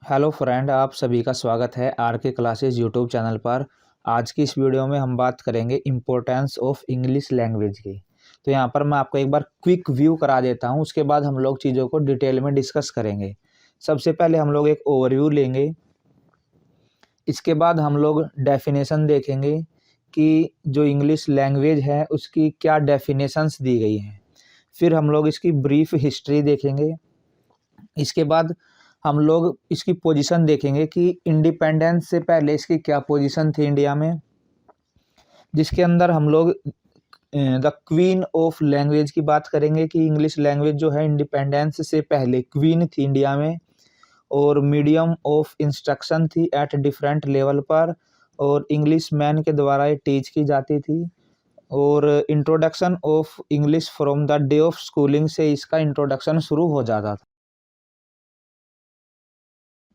Hello friend, आप सभी का स्वागत है आर के क्लासेस यूट्यूब चैनल पर। आज की इस वीडियो में हम बात करेंगे इम्पोर्टेंस ऑफ इंग्लिश लैंग्वेज की। तो यहाँ पर मैं आपको एक बार क्विक व्यू करा देता हूँ, उसके बाद हम लोग चीज़ों को डिटेल में डिस्कस करेंगे। सबसे पहले हम लोग एक ओवरव्यू लेंगे, इसके बाद हम लोग डेफिनेशन देखेंगे कि जो इंग्लिश लैंग्वेज है उसकी क्या डेफिनेशंस दी गई हैं। फिर हम लोग इसकी ब्रीफ हिस्ट्री देखेंगे। इसके बाद हम लोग इसकी पोजीशन देखेंगे कि इंडिपेंडेंस से पहले इसकी क्या पोजीशन थी इंडिया में, जिसके अंदर हम लोग द क्वीन ऑफ लैंग्वेज की बात करेंगे कि इंग्लिश लैंग्वेज जो है इंडिपेंडेंस से पहले क्वीन थी इंडिया में, और मीडियम ऑफ इंस्ट्रक्शन थी एट डिफरेंट लेवल पर, और इंग्लिश मैन के द्वारा ये टीच की जाती थी। और introduction of English from the day of schooling से इसका इंट्रोडक्शन शुरू हो जाता था।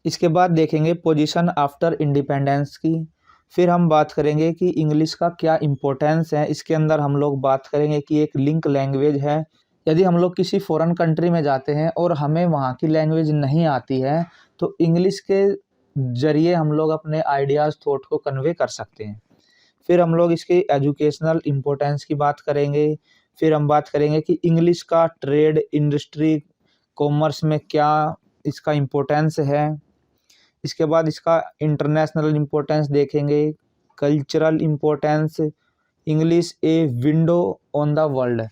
इसके बाद देखेंगे पोजीशन आफ्टर इंडिपेंडेंस की। फिर हम बात करेंगे कि इंग्लिश का क्या इम्पोर्टेंस है। इसके अंदर हम लोग बात करेंगे कि एक लिंक लैंग्वेज है। यदि हम लोग किसी फॉरेन कंट्री में जाते हैं और हमें वहाँ की लैंग्वेज नहीं आती है तो इंग्लिश के ज़रिए हम लोग अपने आइडियाज़ थॉट को कन्वे कर सकते हैं। फिर हम लोग इसकी एजुकेशनल इम्पोर्टेंस की बात करेंगे। फिर हम बात करेंगे कि इंग्लिश का ट्रेड, इंडस्ट्री, कॉमर्स में क्या इसका इम्पोर्टेंस है। इसके बाद इसका इंटरनेशनल इम्पोर्टेंस देखेंगे, cultural importance, English a window on the world.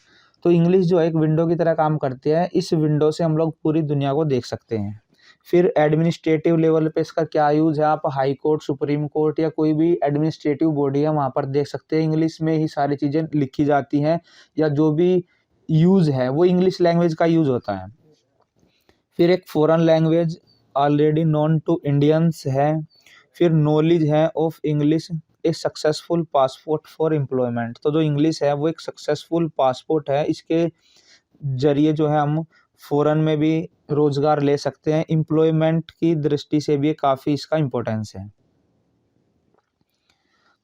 तो इंग्लिश जो है एक विंडो की तरह काम करती है, इस विंडो से हम लोग पूरी दुनिया को देख सकते हैं। फिर एडमिनिस्ट्रेटिव लेवल पे इसका क्या यूज़ है, आप हाई कोर्ट, सुप्रीम कोर्ट या कोई भी एडमिनिस्ट्रेटिव बॉडी है वहाँ पर देख सकते हैं, इंग्लिश में ही सारी चीज़ें लिखी जाती हैं, या जो भी यूज़ है वो इंग्लिश लैंग्वेज का यूज़ होता है। फिर एक foreign language already known to Indians है। फिर नॉलेज है of English a successful passport for employment. तो जो इंग्लिश है वो एक सक्सेसफुल पासपोर्ट है, इसके जरिए जो है हम फॉरेन में भी रोजगार ले सकते हैं। एम्प्लॉयमेंट की दृष्टि से भी काफ़ी इसका इम्पोर्टेंस है।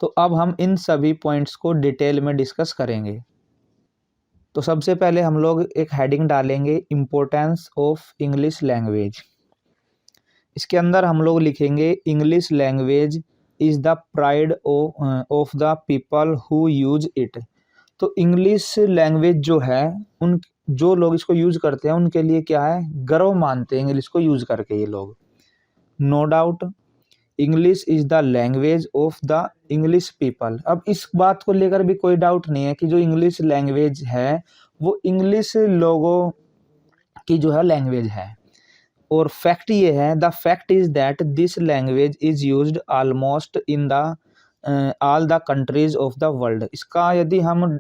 तो अब हम इन सभी पॉइंट्स को डिटेल में डिस्कस करेंगे। तो सबसे पहले हम लोग एक हेडिंग डालेंगे, इम्पोर्टेंस ऑफ इंग्लिश लैंग्वेज। इसके अंदर हम लोग लिखेंगे, English language is the pride of the people who use it. तो इंग्लिश लैंग्वेज जो है, उन जो लोग इसको यूज़ करते हैं उनके लिए क्या है, गर्व मानते हैं इंग्लिश को यूज़ करके ये लोग। No doubt English is the language of the English people. अब इस बात को लेकर भी कोई डाउट नहीं है कि जो इंग्लिश लैंग्वेज है वो इंग्लिश लोगों की जो है लैंग्वेज है। और फैक्ट ये है, the fact is that this language is used almost in the all the countries of the world. इसका यदि हम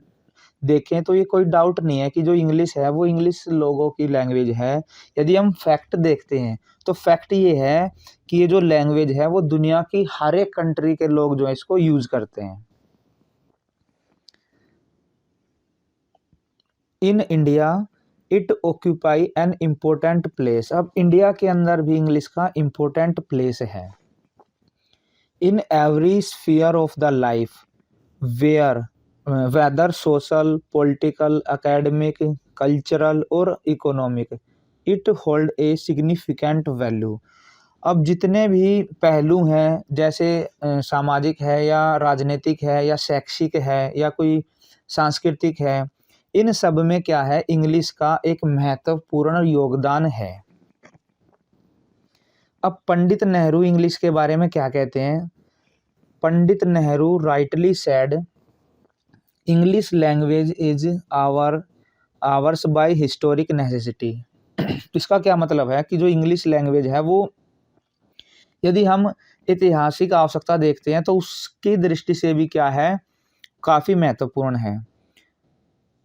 देखें तो ये कोई डाउट नहीं है कि जो इंग्लिश है वो इंग्लिश लोगों की लैंग्वेज है। यदि हम फैक्ट देखते हैं तो फैक्ट ये है कि ये जो लैंग्वेज है वो दुनिया की हर एक कंट्री के लोग जो है इसको यूज करते हैं। In India it occupy an important place. अब इंडिया के अंदर भी इंग्लिश का इम्पोर्टेंट प्लेस है। In every sphere of the life where whether social, political, academic, cultural और economic, it hold a significant value. अब जितने भी पहलू हैं, जैसे सामाजिक है या राजनीतिक है या शैक्षिक है या कोई सांस्कृतिक है, इन सब में क्या है, इंग्लिश का एक महत्वपूर्ण योगदान है। अब पंडित नेहरू इंग्लिश के बारे में क्या कहते हैं। Pandit Nehru rightly said, English language is ours by historic necessity. इसका क्या मतलब है कि जो इंग्लिश लैंग्वेज है वो यदि हम ऐतिहासिक आवश्यकता देखते हैं तो उसकी दृष्टि से भी क्या है, काफ़ी महत्वपूर्ण है।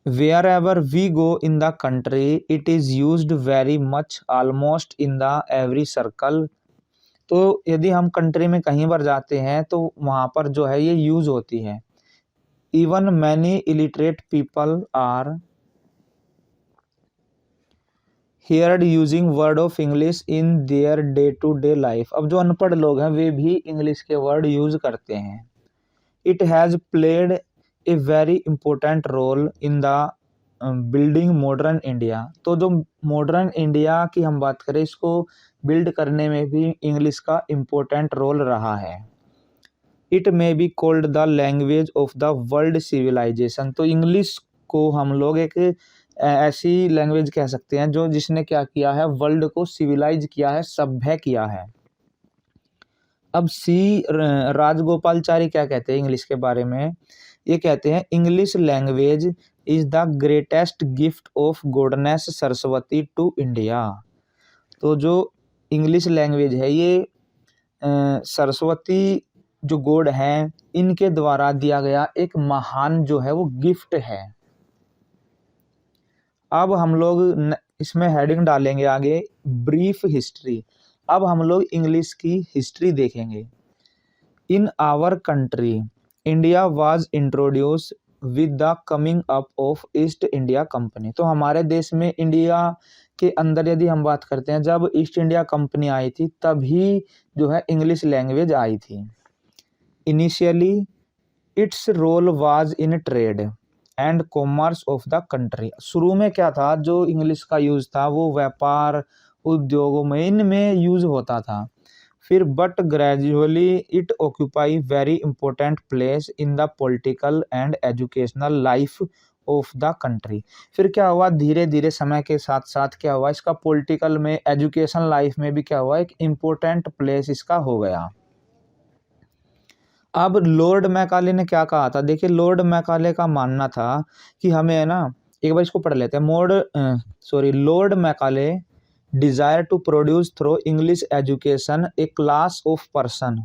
Wherever we go in the country it is used very much almost in the every circle. तो यदि हम कंट्री में कहीं पर जाते हैं तो वहाँ पर जो है ये यूज़ होती है। Even many illiterate people are heard using word of English in their day to day life. अब जो अनपढ़ लोग हैं वे भी इंग्लिश के वर्ड यूज़ करते हैं। It has played a very important role in the building modern India. तो जो मॉडर्न इंडिया की हम बात करें, इसको बिल्ड करने में भी इंग्लिश का इम्पोर्टेंट रोल रहा है। It may be called the language of the world civilisation. तो इंग्लिश को हम लोग एक ऐसी लैंग्वेज कह सकते हैं जो जिसने क्या किया है, वर्ल्ड को सिविलाइज किया है, सभ्य किया है। अब राजगोपालचारी क्या कहते हैं इंग्लिश के बारे में? ये कहते हैं English language is the greatest gift of goddess Saraswati to India. तो जो इंग्लिश लैंग्वेज है ये सरस्वती जो गॉड हैं इनके द्वारा दिया गया एक महान जो है वो गिफ्ट है। अब हम लोग इसमें हेडिंग डालेंगे आगे ब्रीफ हिस्ट्री। अब हम लोग इंग्लिश की हिस्ट्री देखेंगे। In our country India was introduce with the coming up of East India Company. तो हमारे देश में इंडिया के अंदर यदि हम बात करते हैं, जब ईस्ट इंडिया कंपनी आई थी तभी जो है इंग्लिश लैंग्वेज आई थी। Initially its role was in trade and commerce of the country. शुरू में क्या था, जो इंग्लिश का यूज था वो व्यापार उद्योगों में इनमें यूज होता था। फिर but gradually it occupy very important place in the political and educational life of the country. फिर क्या हुआ, धीरे धीरे समय के साथ साथ क्या हुआ, इसका पॉलिटिकल में, एजुकेशन लाइफ में भी क्या हुआ, एक इम्पोर्टेंट प्लेस इसका हो गया। अब लॉर्ड मैकाले ने क्या कहा था, देखिए लॉर्ड मैकाले का मानना था कि हमें है ना, एक बार इसको पढ़ लेते हैं। Lord Macaulay desire to produce through English education a class of person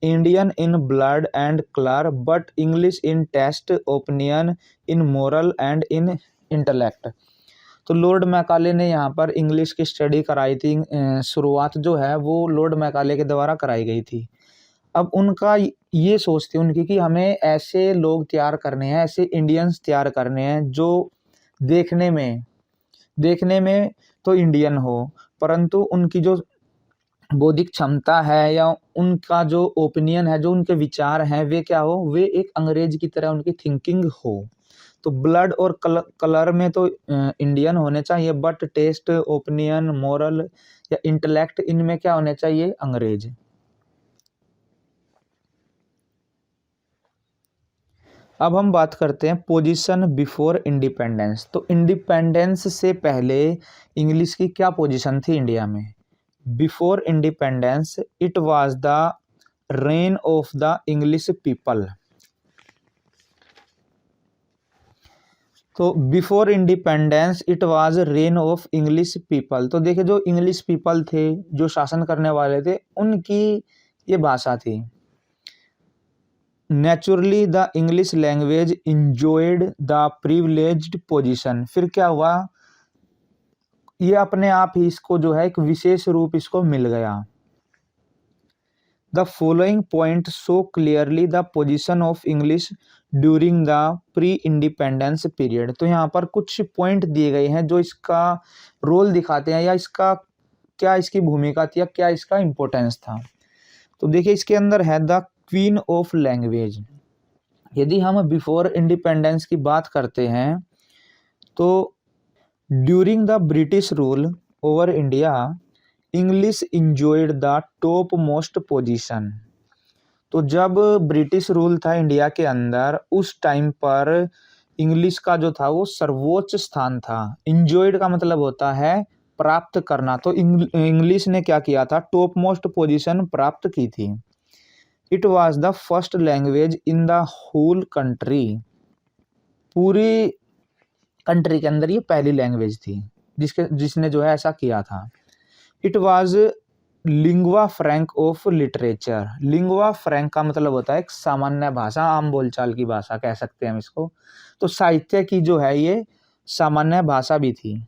Indian in blood and colour but English in taste opinion in moral and in intellect. तो लॉर्ड मैकाले ने यहाँ पर इंग्लिश की स्टडी कराई थी। शुरुआत जो है वो लॉर्ड मैकाले के द्वारा कराई गई थी। अब उनका ये सोच थी उनकी कि हमें ऐसे लोग तैयार करने हैं, ऐसे इंडियंस तैयार करने हैं जो देखने में तो इंडियन हो, परंतु उनकी जो बौद्धिक क्षमता है या उनका जो ओपिनियन है, जो उनके विचार हैं, वे क्या हो, वे एक अंग्रेज की तरह उनकी थिंकिंग हो। तो ब्लड और कलर में तो इंडियन होने चाहिए, बट टेस्ट, ओपिनियन, मोरल या इंटेलेक्ट इनमें क्या होने चाहिए, अंग्रेज। अब हम बात करते हैं पोजीशन बिफोर इंडिपेंडेंस। तो इंडिपेंडेंस से पहले इंग्लिश की क्या पोजीशन थी इंडिया में? Before independence it was the reign of the English people. तो before independence it was reign of English people. तो देखिए जो इंग्लिश पीपल थे, जो शासन करने वाले थे, उनकी ये भाषा थी। Naturally the English language enjoyed the privileged position. फिर क्या हुआ, ये अपने आप ही इसको जो है एक विशेष रूप इसको मिल गया। The following point show clearly the position of English during the pre independence period. तो यहाँ पर कुछ पॉइंट दिए गए हैं जो इसका रोल दिखाते हैं या इसका क्या इसकी भूमिका थी या क्या इसका इम्पोर्टेंस था। तो देखिए इसके अंदर है द क्वीन ऑफ लैंग्वेज। यदि हम बिफोर इंडिपेंडेंस की बात करते हैं तो during the British rule over India English enjoyed the top most position. तो जब ब्रिटिश रूल था इंडिया के अंदर, उस टाइम पर इंग्लिश का जो था वो सर्वोच्च स्थान था। इंजॉयड का मतलब होता है प्राप्त करना। तो इंग्लिश ने क्या किया था, टॉप मोस्ट पोजीशन प्राप्त की थी। It was the first language in the whole country. पूरी कंट्री के अंदर ये पहली लैंग्वेज थी जिसने जो है ऐसा किया था। It was lingua Frank of literature. Lingua Frank का मतलब होता है एक सामान्य भाषा, आम बोलचाल की भाषा कह सकते हैं हम इसको। तो साहित्य की जो है ये सामान्य भाषा भी थी।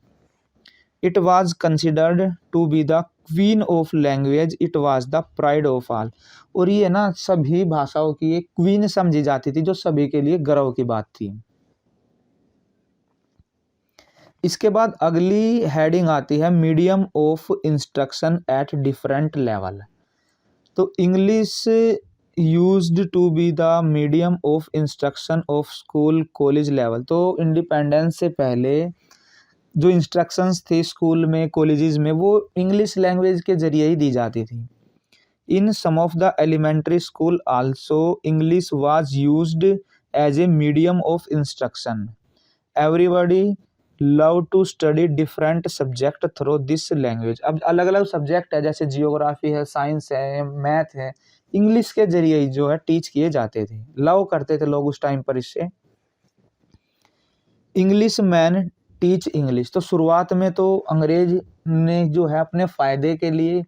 It was considered to be the queen of language, it was the pride of all. और ये ना सभी भाषाओं की एक क्वीन समझी जाती थी, जो सभी के लिए गर्व की बात थी। इसके बाद अगली हेडिंग आती है medium of instruction at different level. तो English used to be the medium of instruction of school college level. तो इंडिपेंडेंस से पहले जो इंस्ट्रक्शंस थे स्कूल में, कॉलेजेस में, वो इंग्लिश लैंग्वेज के ज़रिए ही दी जाती थी। In some of the elementary school also English was used as a medium of instruction. Everybody love to study different subject through this language. अब अलग अलग सब्जेक्ट है, जैसे जियोग्राफी है, साइंस है, मैथ है, इंग्लिश के जरिए ही जो है टीच किए जाते थे, लव करते थे लोग उस टाइम पर इससे। इंग्लिश मैन टीच इंग्लिश, तो शुरुआत में तो अंग्रेज ने जो है अपने फ़ायदे के लिए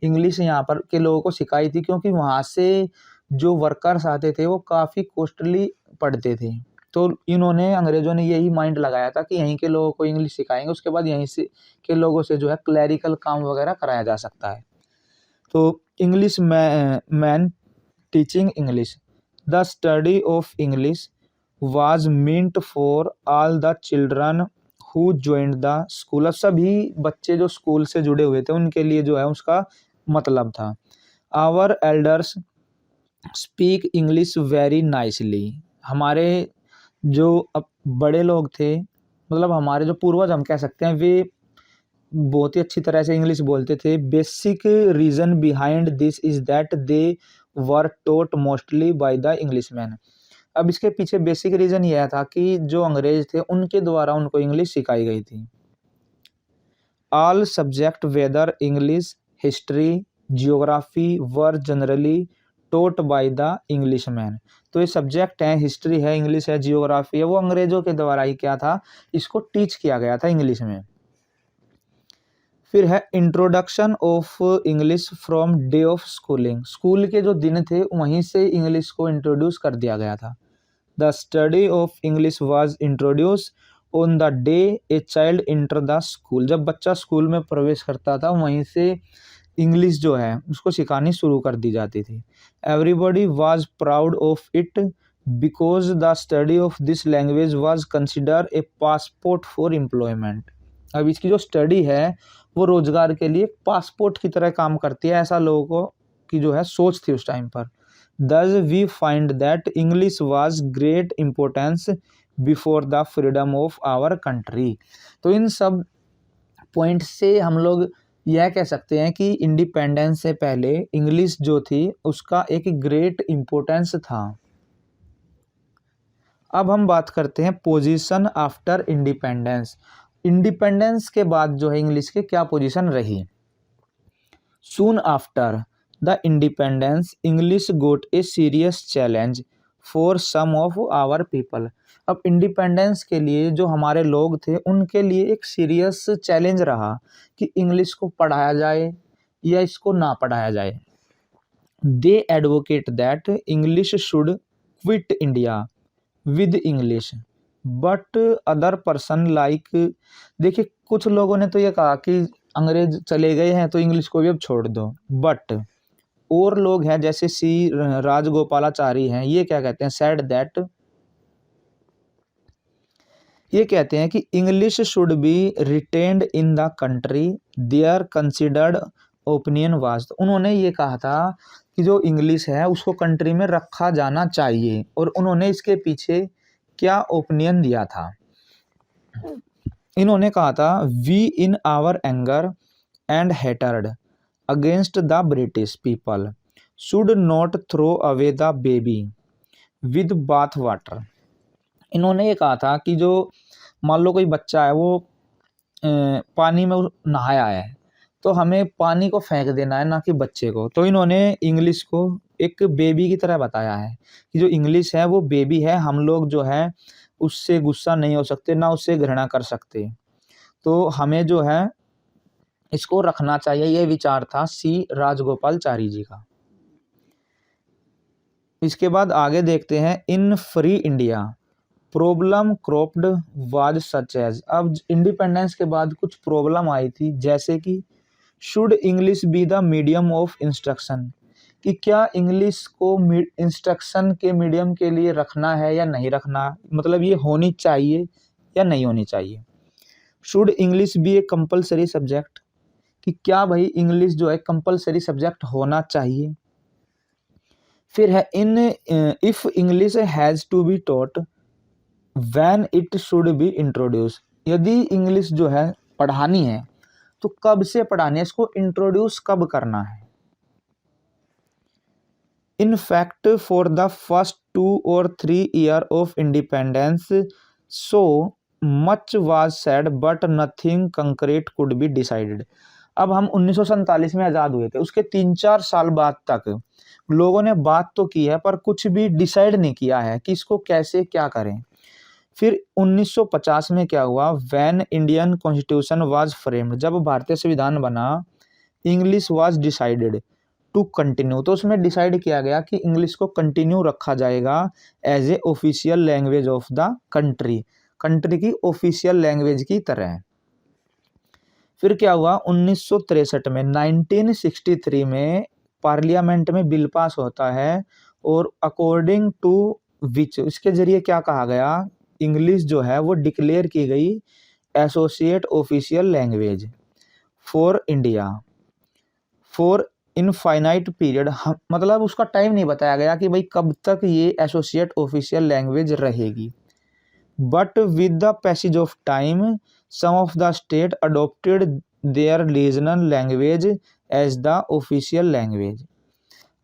इंग्लिश यहाँ पर के लोगों को सिखाई थी, क्योंकि वहाँ से जो वर्कर्स आते थे वो काफ़ी कॉस्टली पड़ते थे। तो इन्होंने अंग्रेज़ों ने यही माइंड लगाया था कि यहीं के लोगों को इंग्लिश सिखाएंगे, उसके बाद यहीं से के लोगों से जो है क्लैरिकल काम वगैरह कराया जा सकता है। तो English man teaching English, the study of English was meant for all the children who joined the school। अब सभी बच्चे जो स्कूल से जुड़े हुए थे उनके लिए जो है उसका मतलब था। our elders speak English very nicely। हमारे जो अब बड़े लोग थे, मतलब हमारे जो पूर्वज हम कह सकते हैं, वे बहुत ही अच्छी तरह से इंग्लिश बोलते थे। Basic reason behind this is that they were taught mostly by the English man. अब इसके पीछे बेसिक रीज़न यह था कि जो अंग्रेज थे उनके द्वारा उनको इंग्लिश सिखाई गई थी। All subject whether English, history, geography were generally taught by the English man. तो ये सब्जेक्ट हैं, हिस्ट्री है, इंग्लिश है, जियोग्राफी है, वो अंग्रेजों के द्वारा ही क्या था, इसको टीच किया गया था इंग्लिश में। फिर है introduction of English from day of schooling. School के जो दिन थे वहीं से इंग्लिश को इंट्रोड्यूस कर दिया गया था। The study of English was introduce on the day a child enter the school. जब बच्चा स्कूल में प्रवेश करता था वहीं से इंग्लिश जो है उसको सिखानी शुरू कर दी जाती थी। Everybody was proud of it because the study of this language was consider a passport for employment. अब इसकी जो स्टडी है वो रोजगार के लिए पासपोर्ट की तरह काम करती है, ऐसा लोगों को की जो है सोच थी उस टाइम पर। Thus we find that English was great importance before the freedom of our country। तो इन सब पॉइंट से हम लोग यह कह सकते हैं कि इंडिपेंडेंस से पहले इंग्लिश जो थी उसका एक ग्रेट इम्पोर्टेंस था। अब हम बात करते हैं पोजीशन आफ्टर इंडिपेंडेंस। इंडिपेंडेंस के बाद जो है इंग्लिश के क्या पोजीशन रही। Soon after the independence English got a serious challenge for some of our people. अब इंडिपेंडेंस के लिए जो हमारे लोग थे उनके लिए एक सीरियस चैलेंज रहा कि इंग्लिश को पढ़ाया जाए या इसको ना पढ़ाया जाए। They advocate that English should quit India with English but other person like. देखिए कुछ लोगों ने तो ये कहा कि अंग्रेज चले गए हैं तो इंग्लिश को भी अब छोड़ दो, बट और लोग हैं जैसे सी राजगोपालाचारी हैं, ये क्या कहते हैं, सेड दैट, ये कहते हैं कि English should be retained in the country their considered opinion was. उन्होंने ये कहा था कि जो इंग्लिश है उसको कंट्री में रखा जाना चाहिए, और उन्होंने इसके पीछे क्या ओपिनियन दिया था। इन्होंने कहा था we in our anger and hatred against the British people should not throw away the baby with bath water. इन्होंने ये कहा था कि जो मान लो कोई बच्चा है वो पानी में नहाया है तो हमें पानी को फेंक देना है, ना कि बच्चे को। तो इन्होंने इंग्लिश को एक बेबी की तरह बताया है कि जो इंग्लिश है वो बेबी है, हम लोग जो है उससे गुस्सा नहीं हो सकते, ना उससे घृणा कर सकते, तो हमें जो है इसको रखना चाहिए। ये विचार था सी राजगोपालाचारी जी का। इसके बाद आगे देखते हैं in free India problem cropped was such as. अब इंडिपेंडेंस के बाद कुछ प्रॉब्लम आई थी, जैसे कि should English be the medium of instruction, कि क्या इंग्लिश को इंस्ट्रक्शन के मीडियम के लिए रखना है या नहीं रखना, मतलब ये होनी चाहिए या नहीं होनी चाहिए। Should English be a compulsory subject, कि क्या भाई इंग्लिश जो है कंपलसरी सब्जेक्ट होना चाहिए। फिर है in if English has to be taught when it should be introduce, यदि इंग्लिश जो है पढ़ानी है तो कब से पढ़ानी है, इसको इंट्रोड्यूस कब करना है। In fact for the first 2 or 3 year of independence so much was said but nothing concrete could be decided. अब हम 1947 में आज़ाद हुए थे, उसके 3-4 साल बाद तक लोगों ने बात तो की है पर कुछ भी डिसाइड नहीं किया है कि इसको कैसे क्या करें। फिर 1950 में क्या हुआ, when Indian constitution was framed, जब भारतीय संविधान बना, English was decided to continue, तो उसमें डिसाइड किया गया कि इंग्लिश को कंटिन्यू रखा जाएगा as a official language of the country, country की ऑफिशियल लैंग्वेज की तरह। फिर क्या हुआ 1963 में, 1963 में पार्लियामेंट में बिल पास होता है और अकॉर्डिंग टू विच, इसके जरिए क्या कहा गया, इंग्लिश जो है वो डिक्लेयर की गई associate official language for India for infinite period. मतलब उसका टाइम नहीं बताया गया कि भाई कब तक ये एसोसिएट ऑफिशियल लैंग्वेज रहेगी। But with the passage of time some of the state adopted their regional language as the official language.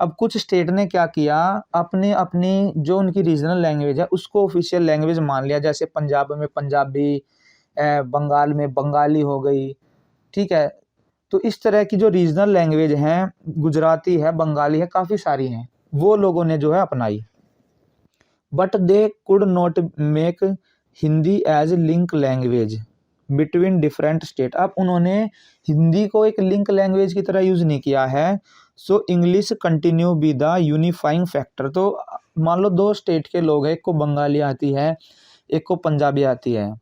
अब कुछ स्टेट ने क्या किया, अपने अपनी जो उनकी रीजनल लैंग्वेज है उसको ऑफिशियल लैंग्वेज मान लिया, जैसे पंजाब में पंजाबी, बंगाल में बंगाली हो गई, ठीक है। तो इस तरह की जो रीजनल लैंग्वेज हैं, गुजराती है, बंगाली है, काफ़ी सारी हैं, वो लोगों ने जो है अपनाई। But they could not make Hindi as link language between different state. अब उन्होंने हिंदी को एक लिंक लैंग्वेज की तरह यूज़ नहीं किया है। So English continue be the unifying factor. तो मान लो 2 स्टेट के लोग हैं, एक को बंगाली आती है, एक को पंजाबी आती है,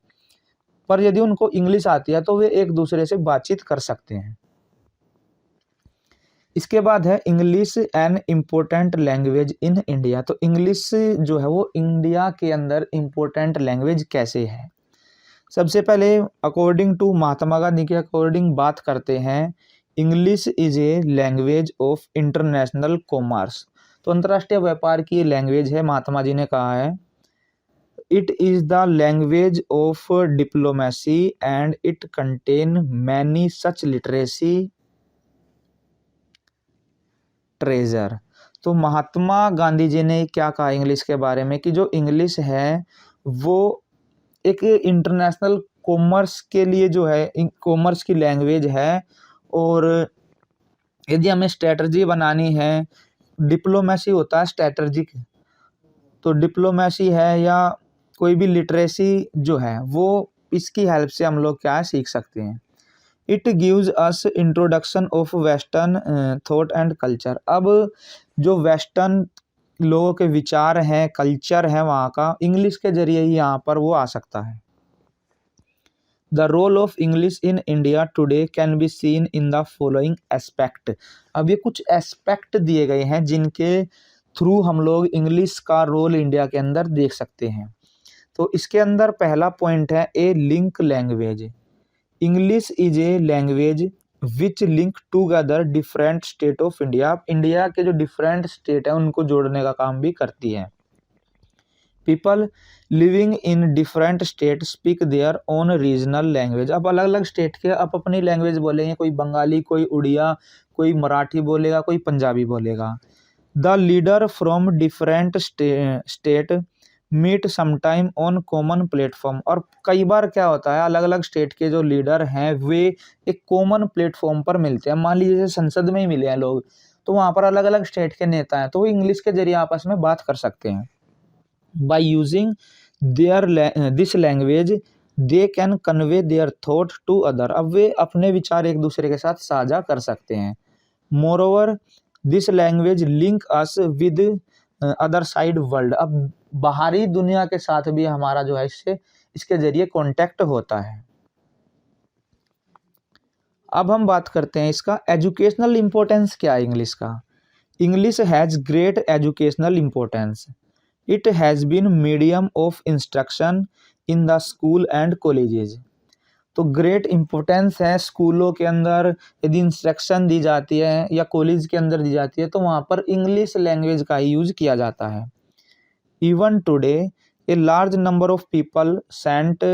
पर यदि उनको इंग्लिश आती है तो वे एक दूसरे से बातचीत कर सकते हैं। इसके बाद है English an important language in India. तो इंग्लिश जो है वो इंडिया के अंदर इम्पोर्टेंट लैंग्वेज कैसे है। सबसे पहले अकॉर्डिंग टू महात्मा गांधी के अकॉर्डिंग बात करते हैं, English is a language of international commerce. तो अंतर्राष्ट्रीय व्यापार की लैंग्वेज है, महात्मा जी ने कहा है। It is the language of diplomacy and it contain many such literacy treasure. तो महात्मा गांधी जी ने क्या कहा इंग्लिश के बारे में कि जो इंग्लिश है वो एक इंटरनेशनल कॉमर्स के लिए जो है कॉमर्स की लैंग्वेज है, और यदि हमें स्ट्रेटजी बनानी है, डिप्लोमेसी होता है स्ट्रेटजिक, तो डिप्लोमेसी है या कोई भी लिटरेसी जो है वो इसकी हेल्प से हम लोग क्या सीख सकते हैं। It gives us introduction of western thought and culture. अब जो वेस्टर्न लोगों के विचार हैं, कल्चर है वहाँ का, इंग्लिश के जरिए ही यहाँ पर वो आ सकता है। The role of English in India today can be seen in the following aspect. अब ये कुछ एस्पेक्ट दिए गए हैं जिनके थ्रू हम लोग इंग्लिश का रोल इंडिया के अंदर देख सकते हैं। तो इसके अंदर पहला पॉइंट है a link language. English is a language which link together different state of India. India के जो डिफरेंट स्टेट है उनको जोड़ने का काम भी करती है। People living in different state speak their own regional language. अब अलग अलग स्टेट के आप अपनी लैंग्वेज बोलेंगे, कोई बंगाली, कोई उड़िया, कोई मराठी बोलेगा, कोई पंजाबी बोलेगा। The leader from different state meet sometime on common platform. और कई बार क्या होता है, अलग अलग स्टेट के जो लीडर हैं वे एक कॉमन प्लेटफॉर्म पर मिलते हैं। मान लीजिए संसद में ही मिले हैं लोग, तो वहाँ पर अलग अलग स्टेट के नेता हैं, तो वो इंग्लिश के जरिए आपस में बात कर सकते हैं। By using this language they can convey their thought to other. अब वे अपने विचार एक दूसरे के साथ साझा कर सकते हैं। Moreover this language link us with other side world. अब बाहरी दुनिया के साथ भी हमारा जो है इसके जरिए कांटेक्ट होता है। अब हम बात करते हैं इसका एजुकेशनल इम्पोर्टेंस क्या है इंग्लिश का। English has great educational importance. It has been medium of instruction in the school and colleges. तो ग्रेट इम्पोर्टेंस है स्कूलों के अंदर, यदि इंस्ट्रक्शन दी जाती है या कॉलेज के अंदर दी जाती है तो वहाँ पर इंग्लिश लैंग्वेज का ही यूज़ किया जाता है। Even today a large number of people sent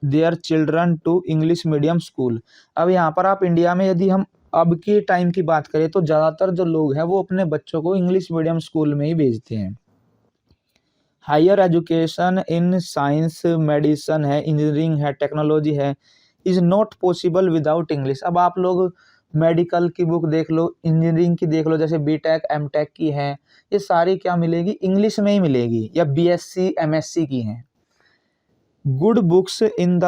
their children to English medium school. अब यहाँ पर आप इंडिया में यदि हम अब के टाइम की बात करें तो ज़्यादातर जो लोग हैं वो अपने बच्चों को इंग्लिश मीडियम स्कूल में ही भेजते हैं। Higher education in science, medicine है, इंजीनियरिंग है, टेक्नोलॉजी है, is not possible without English. अब आप लोग मेडिकल की बुक देख लो, इंजीनियरिंग की देख लो, जैसे बीटेक एमटेक की है, ये सारी क्या मिलेगी, इंग्लिश में ही मिलेगी, या बीएससी एमएससी की हैं। Good books in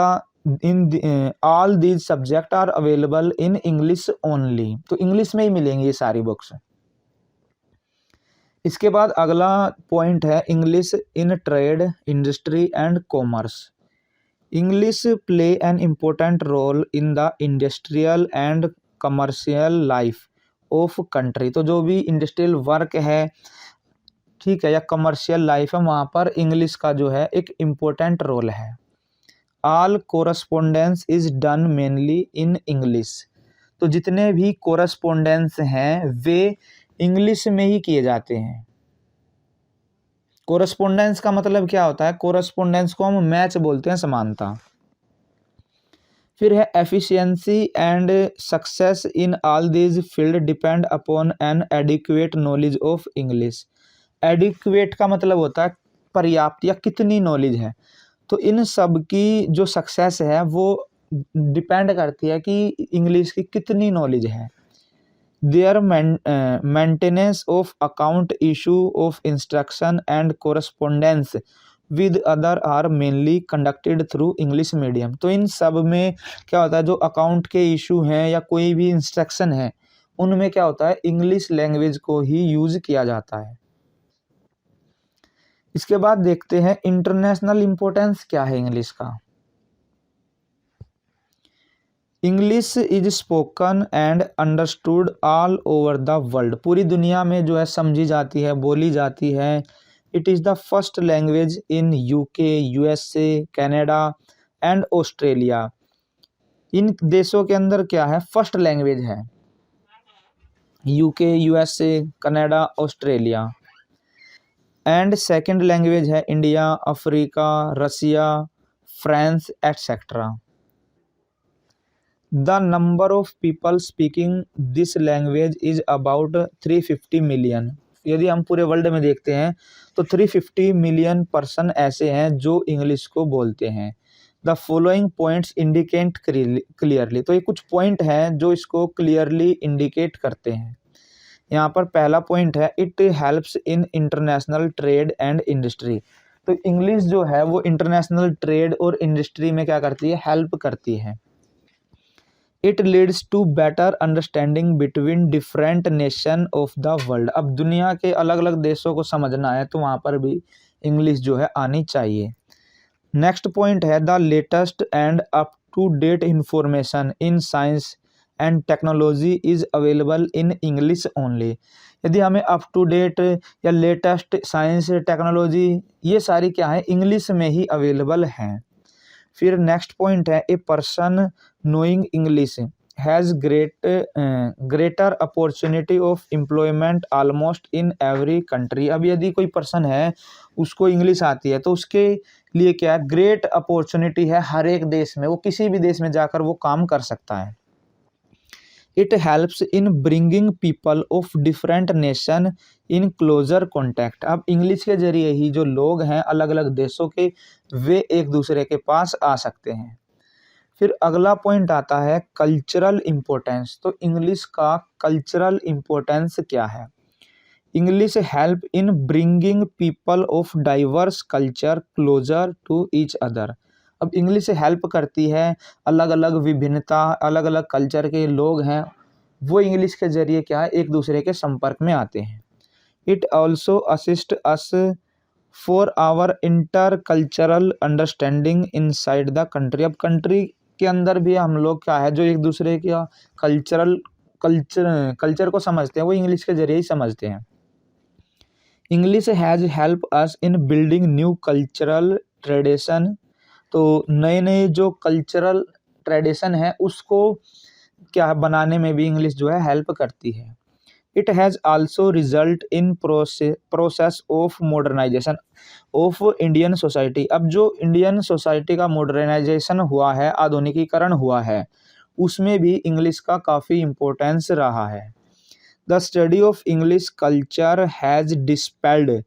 all these subject are available in English only, तो इंग्लिश में ही मिलेंगी ये सारी बुक्स। इसके बाद अगला पॉइंट है English in trade, industry and commerce. English play an important role in the industrial and commercial life of country. तो जो भी इंडस्ट्रियल वर्क है, ठीक है, या कमर्शियल लाइफ है, वहाँ पर इंग्लिश का जो है एक इम्पोर्टेंट रोल है। All correspondence is done mainly in English. तो जितने भी कोरस्पोंडेंस हैं वे इंग्लिश में ही किए जाते हैं। कोरस्पोंडेंस का मतलब क्या होता है, कोरस्पोंडेंस को हम मैच बोलते हैं, समानता। फिर है efficiency and success in all these field depend upon N adequate knowledge of English. Adequate का मतलब होता है पर्याप्त या कितनी नॉलेज है। तो इन सब की जो सक्सेस है वो डिपेंड करती है कि इंग्लिश की कितनी नॉलेज है। Their maintenance of account, issue of instruction and correspondence with other are mainly conducted through English medium. तो इन सब में क्या होता है, जो अकाउंट के इशू हैं या कोई भी इंस्ट्रक्शन है, उनमें क्या होता है, इंग्लिश लैंग्वेज को ही यूज किया जाता है। इसके बाद देखते हैं इंटरनेशनल इंपॉर्टेंस क्या है इंग्लिश का। English is spoken and understood all over the world. पूरी दुनिया में जो है समझी जाती है, बोली जाती है। It is the first language in UK, USA, Canada and Australia. इन देशों के अंदर क्या है, फर्स्ट लैंग्वेज है, UK, USA, Canada, Australia. And second language है India, Africa, Russia, France etcetera. The number of people speaking this language is about 350 million. यदि हम पूरे वर्ल्ड में देखते हैं तो 350 मिलियन पर्सन ऐसे हैं जो इंग्लिश को बोलते हैं। The following points indicate clearly. तो ये कुछ पॉइंट हैं जो इसको क्लियरली इंडिकेट करते हैं। यहाँ पर पहला पॉइंट है it helps in international trade and industry. तो इंग्लिश जो है वो इंटरनेशनल ट्रेड और इंडस्ट्री में क्या करती है, हेल्प करती है। It leads to better understanding between different nation of the world. अब दुनिया के अलग अलग देशों को समझना है तो वहाँ पर भी इंग्लिश जो है आनी चाहिए। नेक्स्ट पॉइंट है the latest and up to date information in science and technology is available in English only. यदि हमें अप टू डेट या लेटेस्ट साइंस, टेक्नोलॉजी, ये सारी क्या है, इंग्लिश में ही अवेलेबल हैं। फिर नेक्स्ट पॉइंट है a person knowing English has greater opportunity of employment almost in every country. अब यदि कोई पर्सन है उसको इंग्लिश आती है तो उसके लिए क्या है, ग्रेट अपॉर्चुनिटी है हर एक देश में, वो किसी भी देश में जाकर वो काम कर सकता है। It helps in bringing people of different nation in closer contact. अब इंग्लिश के जरिए ही जो लोग हैं अलग अलग देशों के, वे एक दूसरे के पास आ सकते हैं। फिर अगला पॉइंट आता है कल्चरल इम्पोर्टेंस। तो इंग्लिश का कल्चरल इम्पोर्टेंस क्या है। English help in bringing people of diverse culture closer to each other. अब इंग्लिश हेल्प करती है, अलग अलग विभिन्नता, अलग अलग कल्चर के लोग हैं वो इंग्लिश के जरिए क्या है, एक दूसरे के संपर्क में आते हैं। It also assist us for our inter cultural understanding inside the country. अब कंट्री के अंदर भी हम लोग क्या है, जो एक दूसरे का कल्चर को समझते हैं वो इंग्लिश के जरिए ही समझते हैं। English has help us in building new cultural tradition. तो नए नए जो कल्चरल ट्रेडिशन है उसको क्या बनाने में भी इंग्लिश जो है हेल्प करती है। It has also result in process of modernisation of Indian society. अब जो इंडियन सोसाइटी का मॉडर्नाइजेशन हुआ है, आधुनिकीकरण हुआ है, उसमें भी इंग्लिश का काफ़ी इम्पोर्टेंस रहा है। The study of English culture has dispelled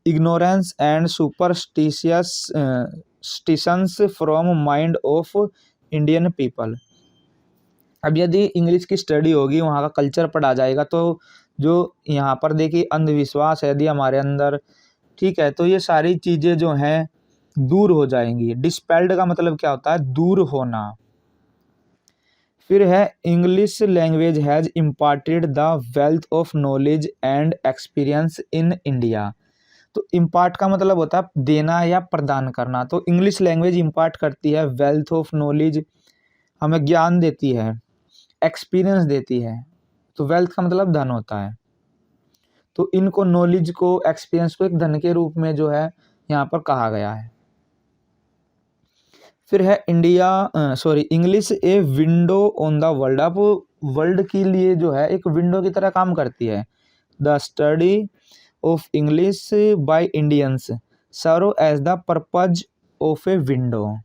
ignorance and superstitions from mind of Indian people. अब यदि इंग्लिश की स्टडी होगी, वहाँ का कल्चर पढ़ा जाएगा, तो जो यहाँ पर देखिए अंधविश्वास है यदि हमारे अंदर, ठीक है, तो ये सारी चीज़ें जो हैं दूर हो जाएंगी। डिस्पेल्ड का मतलब क्या होता है? दूर होना। फिर है English language has imparted the wealth of knowledge and experience in India. तो इम्पार्ट का मतलब होता है देना या प्रदान करना। तो इंग्लिश लैंग्वेज इम्पार्ट करती है वेल्थ ऑफ नॉलेज, हमें ज्ञान देती है, एक्सपीरियंस देती है। तो वेल्थ का मतलब धन होता है, तो इनको नॉलेज को, एक्सपीरियंस को एक धन के रूप में जो है यहाँ पर कहा गया है। फिर है English a window on the world. अब वर्ल्ड के लिए जो है एक विंडो की तरह काम करती है। The study of English by Indians serve as the purpose of a window.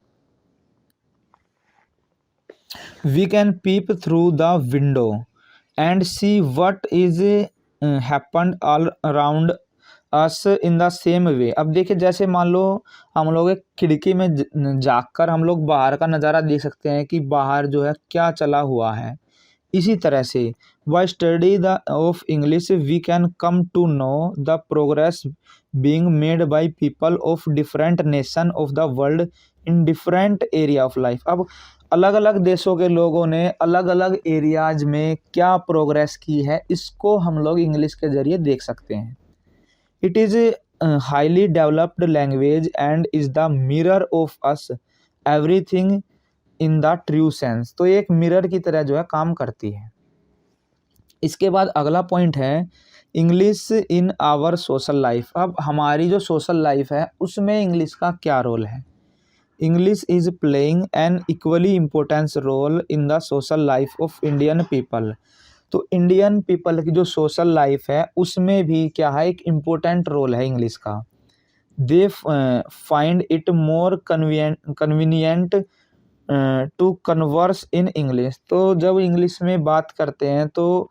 We can peep through the window and see what is happened all around us in the same way. अब देखिए, जैसे मान लो हम लोग एक खिड़की में झाँक कर हम लोग बाहर का नज़ारा देख सकते हैं कि बाहर जो है क्या चला हुआ है। इसी तरह से by study the of English we can come to know the progress being made by people of different nation of the world in different area of life. अब अलग अलग देशों के लोगों ने अलग अलग एरियाज में क्या प्रोग्रेस की है, इसको हम लोग इंग्लिश के ज़रिए देख सकते हैं। It is highly developed language and is the mirror of us everything in the true sense. तो ये एक मिरर की तरह जो है काम करती है। इसके बाद अगला पॉइंट है English in our social life. अब हमारी जो सोशल लाइफ है उसमें इंग्लिश का क्या रोल है? English is playing an equally importance role in the social life of Indian people. तो इंडियन पीपल की जो सोशल लाइफ है उसमें भी क्या है, एक इम्पोर्टेंट रोल है इंग्लिश का। They find it more convenient to converse in English. तो जब इंग्लिश में बात करते हैं तो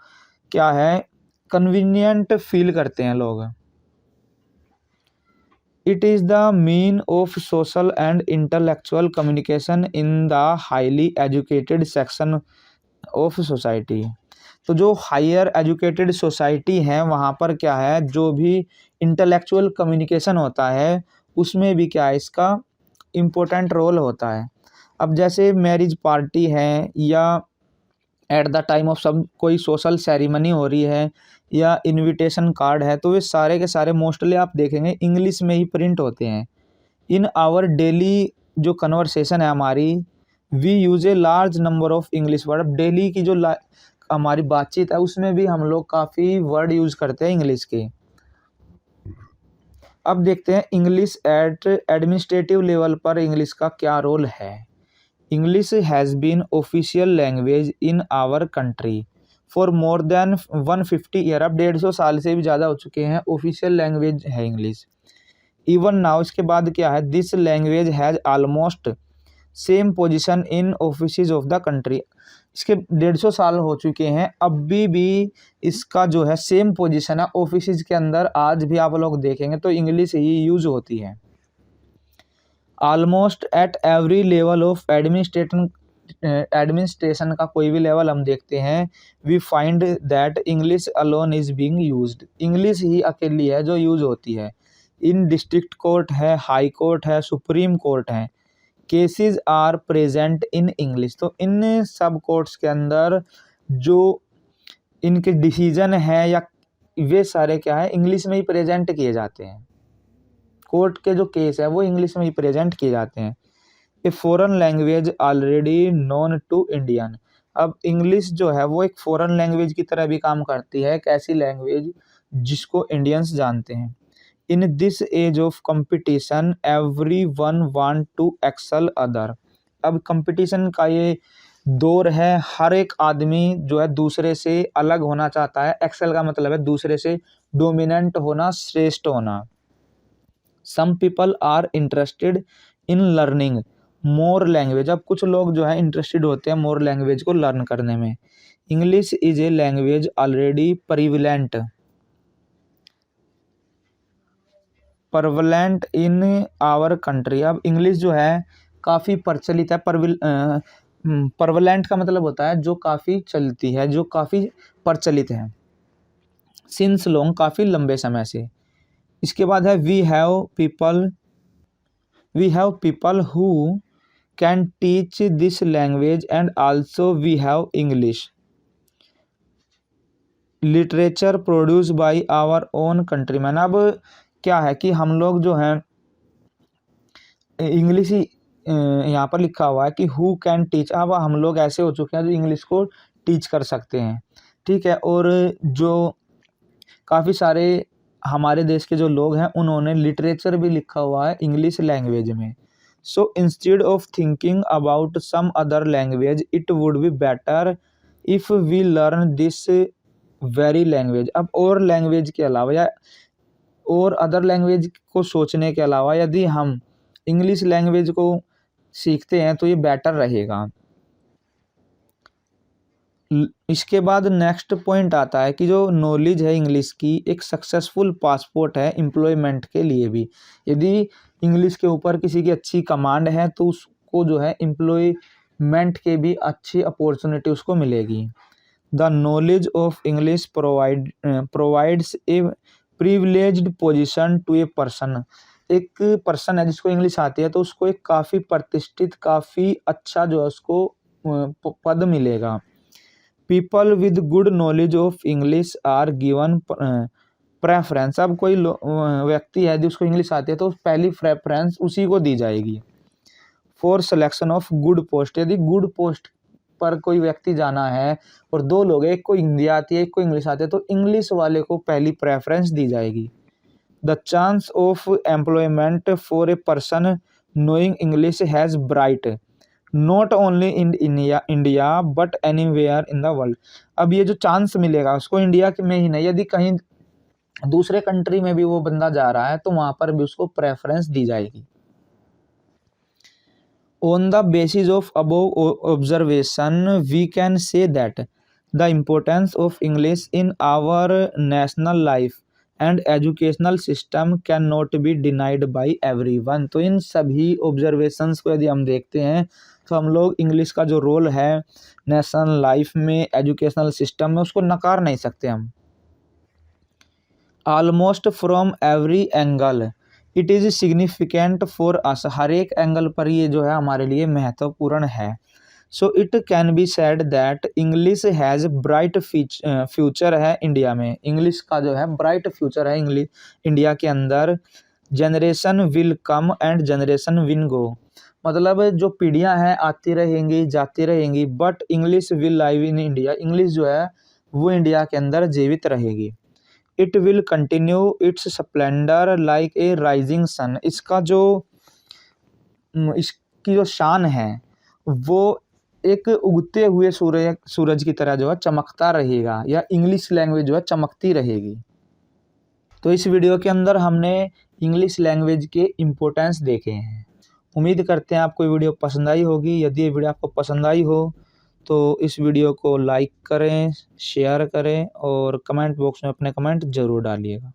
क्या है, कन्वीनियंट फील करते हैं लोग। It is the mean of social and intellectual communication in the highly educated section of society. तो जो हायर एजुकेटेड सोसाइटी है वहाँ पर क्या है, जो भी इंटेलेक्चुअल कम्युनिकेशन होता है उसमें भी क्या है, इसका इम्पोर्टेंट रोल होता है। अब जैसे मैरिज पार्टी है या एट द टाइम ऑफ सब कोई सोशल सेरेमनी हो रही है या इनविटेशन कार्ड है, तो वे सारे के सारे मोस्टली आप देखेंगे इंग्लिश में ही प्रिंट होते हैं। इन आवर डेली जो कन्वर्सेशन है हमारी, we use a large number of English word. अब डेली की जो हमारी बातचीत है उसमें भी हम लोग काफ़ी वर्ड यूज़ करते हैं इंग्लिश के। अब देखते हैं इंग्लिश एट एडमिनिस्ट्रेटिव लेवल पर इंग्लिश का क्या रोल है। English has been official language in our country for more than 150 year. अब 150 साल से भी ज़्यादा हो चुके हैं ऑफिशियल लैंग्वेज है इंग्लिश। इवन नाउ, इसके बाद क्या है, this language has almost same position in offices of the country. इसके 150 साल हो चुके हैं, अभी भी इसका जो है सेम पोजीशन है ऑफिसेज के अंदर। आज भी आप लोग देखेंगे तो इंग्लिश ही यूज होती है। Almost at every level of administration का कोई भी लेवल हम देखते हैं, we find that English alone is being used. English ही अकेली है जो यूज होती है। इन डिस्ट्रिक्ट कोर्ट है, हाई कोर्ट है, सुप्रीम कोर्ट है, cases are present in English. तो इन सब कोर्ट्स के अंदर जो इनके डिसीजन है या वे सारे क्या है, इंग्लिश में ही प्रेजेंट किए जाते हैं। कोर्ट के जो केस है वो इंग्लिश में ही प्रेजेंट किए जाते हैं। A foreign language already known to Indian. अब इंग्लिश जो है वो एक फॉरेन लैंग्वेज की तरह भी काम करती है, एक ऐसी लैंग्वेज जिसको इंडियंस जानते हैं। In this age of competition every one want to excel other. अब कंपटीशन का ये दौर है, हर एक आदमी जो है दूसरे से अलग होना चाहता है। एक्सेल का मतलब है दूसरे से डोमिनेंट होना, श्रेष्ठ होना। Some people are interested in learning more language. अब कुछ लोग जो है इंटरेस्टेड होते हैं मोर लैंग्वेज को लर्न करने में। English is a language already prevalent in our country. अब इंग्लिश जो है काफ़ी प्रचलित है। परवलेंट का मतलब होता है जो काफ़ी चलती है, जो काफ़ी प्रचलित है। सिंस लॉन्ग, काफ़ी लंबे समय से। इसके बाद है we have people who can teach this language and also we have English literature produce by our own countryman. अब क्या है कि हम लोग जो हैं इंग्लिश ही यहाँ पर लिखा हुआ है कि हु कैन टीच। अब हम लोग ऐसे हो चुके हैं जो इंग्लिश को टीच कर सकते हैं, ठीक है। और जो काफ़ी सारे हमारे देश के जो लोग हैं उन्होंने लिटरेचर भी लिखा हुआ है इंग्लिश लैंग्वेज में। So instead of thinking about some other language it would be better if we learn this very language. अब और लैंग्वेज के अलावा या और अदर लैंग्वेज को सोचने के अलावा यदि हम इंग्लिश लैंग्वेज को सीखते हैं तो ये बेटर रहेगा। इसके बाद नेक्स्ट पॉइंट आता है कि जो नॉलेज है इंग्लिश की एक सक्सेसफुल पासपोर्ट है एम्प्लॉयमेंट के लिए भी। यदि इंग्लिश के ऊपर किसी की अच्छी कमांड है तो उसको जो है एम्प्लॉयमेंट के भी अच्छी अपॉर्चुनिटी उसको मिलेगी। The knowledge of English provides a privileged position to a person. एक पर्सन है जिसको इंग्लिश आती है तो उसको एक काफ़ी प्रतिष्ठित, काफ़ी अच्छा जो है उसको पद मिलेगा। People with good knowledge of English are given preference. अब कोई व्यक्ति है जिसको इंग्लिश आती है तो पहली प्रेफरेंस उसी को दी जाएगी। For selection of good post, यदि गुड पोस्ट पर कोई व्यक्ति जाना है और दो लोग, एक को हिंदी आती है एक को इंग्लिश आती है, तो इंग्लिश वाले को पहली प्रेफरेंस दी जाएगी। The chance of employment for a person knowing English has bright not only in India but anywhere in the world. अब ये जो चांस मिलेगा उसको इंडिया में ही नहीं, यदि कहीं दूसरे कंट्री में भी वो बंदा जा रहा है तो वहाँ पर भी उसको प्रेफरेंस दी जाएगी। On the basis of above observation, we can say that the importance of English in our national life and educational system cannot be denied by everyone। तो इन सभी ऑब्जर्वेशंस को यदि हम देखते हैं तो हम लोग इंग्लिश का जो रोल है नेशनल लाइफ में, एजुकेशनल सिस्टम में, उसको नकार नहीं सकते हम। Almost from every angle it is significant for us. हर एक एंगल पर ये जो है हमारे लिए महत्वपूर्ण है। So it can be said that English has bright future है इंडिया में। इंग्लिश का जो है ब्राइट फ्यूचर है इंग्लिश इंडिया के अंदर। Generation will come and generation will go. मतलब जो पीढ़ियां हैं आती रहेंगी जाती रहेंगी but English will live in India. English जो है वो इंडिया के अंदर जीवित रहेगी। It will continue its splendour like a rising sun. इसका जो इसकी जो शान है वो एक उगते हुए सूरज की तरह जो है चमकता रहेगा, या इंग्लिश लैंग्वेज जो है चमकती रहेगी। तो इस वीडियो के अंदर हमने इंग्लिश लैंग्वेज के इम्पोर्टेंस देखे हैं। उम्मीद करते हैं आपको ये वीडियो पसंद आई होगी। यदि ये वीडियो आपको पसंद आई हो तो इस वीडियो को लाइक करें, शेयर करें और कमेंट बॉक्स में अपने कमेंट ज़रूर डालिएगा।